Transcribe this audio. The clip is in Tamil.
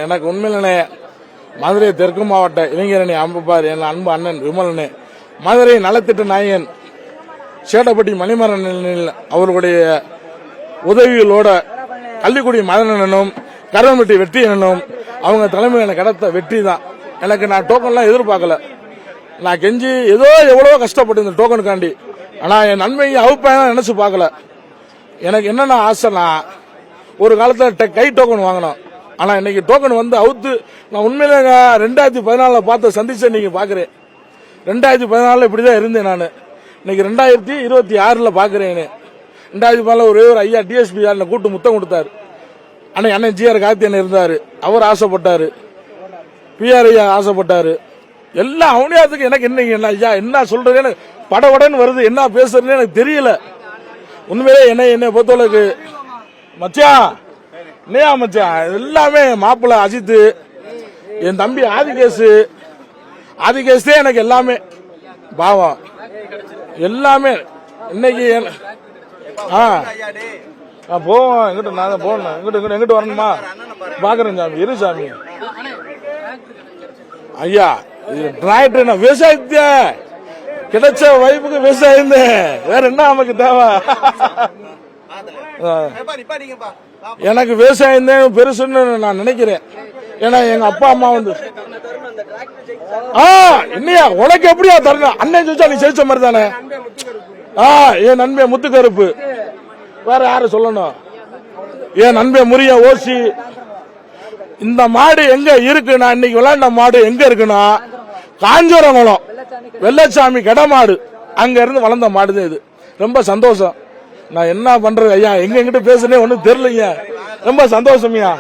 எனக்கு உண்மையிலே மதுரை தெற்கு மாவட்ட இளைஞரணி அம்பப்பார் என் அன்பு அண்ணன் விமலனே, மதுரை நலத்திட்ட நாயகன் சேட்டப்பட்டி மணிமரனில் அவர்களுடைய உதவிகளோட கள்ளிக்குடி மதனனும் கருவம்பட்டி வெற்றியனும் அவங்க தலைமையில் எனக்கு கிடைத்த வெற்றி தான். எனக்கு நான் டோக்கன்லாம் எதிர்பார்க்கல. நான் கெஞ்சி ஏதோ எவ்வளவோ கஷ்டப்பட்டு இந்த டோக்கனுக்காண்டி. ஆனா என் நன்மையை அவுப்பையெல்லாம் நினைச்சு பார்க்கல. எனக்கு என்னென்ன ஆசைனா, ஒரு காலத்துல கை டோக்கன் வாங்கணும். ஆனா இன்னைக்கு டோக்கன் வந்து அவுத்து நான் உண்மையிலே 2014 பார்த்து சந்திச்ச நீங்க பாக்குறேன். 2014 இப்படிதான் இருந்தேன் நான். இன்னைக்கு 2026 பாக்குறேன். 2014 ஒரே ஒரு ஐயா டிஎஸ்பி கூட்டு முத்தம் கொடுத்தாரு. அண்ணன் ஜிஆர் கார்த்தியன் இருந்தாரு, அவர் ஆசைப்பட்டாரு. பிஆர் ஐயா ஆசைப்பட்டாரு. எல்லாம் அவனியாத்துக்கு எனக்கு என்ன ஐயா என்ன சொல்றது, எனக்கு படவடன்னு வருது, என்ன பேசுறதுன்னு எனக்கு தெரியல. உண்மையிலே என்னை பொறுத்தவரைக்கு மச்சான் இல்லையா மச்சான், எல்லாமே மாப்பிள்ள அஜித், என் தம்பி ஆதிகேஸ் எனக்கு எல்லாமே பாவம், எல்லாமே இன்னைக்கு போவோம். எங்கிட்ட நான் போகணும், எங்கிட்ட வரணுமா பாக்குறேன் சாமி. இரு சாமி ஐயா, டிராக்டர் நான் விவசாயத்த கிடைச்ச வைப்புக்கு விவசாயம் வேற என்ன நமக்கு தேவை. எனக்கு விவசாயம் தான் பெருசுன்னு நான் நினைக்கிறேன். ஏன்னா எங்க அப்பா அம்மா வந்து என்னையா உனக்கு எப்படியா தரணும், அண்ணன் சொல்லிச்சா நீ ஜெயிச்ச மாதிரி தானே. என் நண்பன் முத்துக்கருப்பு, வேற யாரு சொல்லணும், என் நண்பன் முறிய ஓசி. இந்த மாடு எங்க இருக்குன்னா, இன்னைக்கு விளையாண்ட மாடு எங்க இருக்குன்னா காஞ்சூரங்குளம் வெள்ளச்சாமி கடமாடு, அங்க இருந்து வளர்ந்த மாடுதான் இது. ரொம்ப சந்தோஷம். நான் என்ன பண்றது ஐயா, எங்கிட்ட பேசுனே ஒன்னும் தெரியலைங்க. ரொம்ப சந்தோஷம்யா.